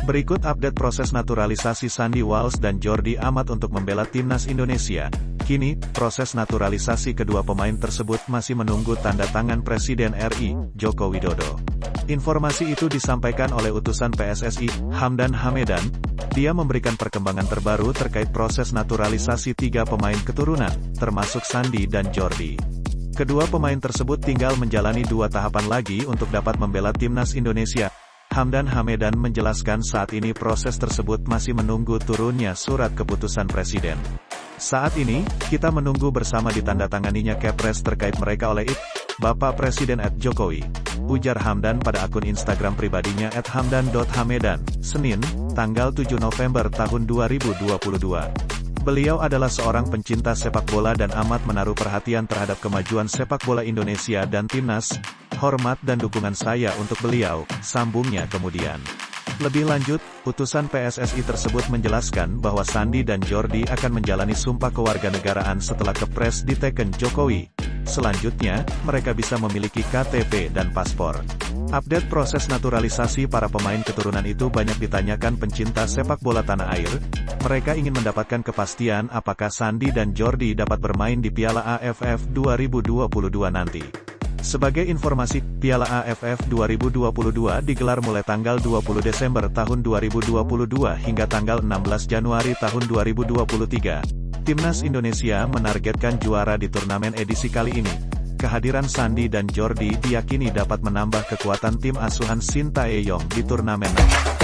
Berikut update proses naturalisasi Sandy Walsh dan Jordi Amat untuk membela timnas Indonesia. Kini, proses naturalisasi kedua pemain tersebut masih menunggu tanda tangan Presiden RI, Joko Widodo. Informasi itu disampaikan oleh utusan PSSI, Hamdan Hamedan. Dia memberikan perkembangan terbaru terkait proses naturalisasi 3 pemain keturunan, termasuk Sandy dan Jordi. Kedua pemain tersebut tinggal menjalani 2 tahapan lagi untuk dapat membela timnas Indonesia. Hamdan Hamedan menjelaskan saat ini proses tersebut masih menunggu turunnya surat keputusan Presiden. Saat ini, kita menunggu bersama ditandatanganinya Kepres terkait mereka oleh Bapak Presiden @Jokowi. Ujar Hamdan pada akun Instagram pribadinya @hamdan.hamedan, Senin, tanggal 7 November tahun 2022. Beliau adalah seorang pencinta sepak bola dan amat menaruh perhatian terhadap kemajuan sepak bola Indonesia dan timnas. Hormat dan dukungan saya untuk beliau, sambungnya kemudian. Lebih lanjut, utusan PSSI tersebut menjelaskan bahwa Sandy dan Jordi akan menjalani sumpah kewarganegaraan setelah Kepres diteken Jokowi. Selanjutnya, mereka bisa memiliki KTP dan paspor. Update proses naturalisasi para pemain keturunan itu banyak ditanyakan pencinta sepak bola tanah air. Mereka ingin mendapatkan kepastian apakah Sandy dan Jordi dapat bermain di Piala AFF 2022 nanti. Sebagai informasi, Piala AFF 2022 digelar mulai tanggal 20 Desember tahun 2022 hingga tanggal 16 Januari tahun 2023. Timnas Indonesia menargetkan juara di turnamen edisi kali ini. Kehadiran Sandy dan Jordi diyakini dapat menambah kekuatan tim asuhan Sintayong di turnamen nanti.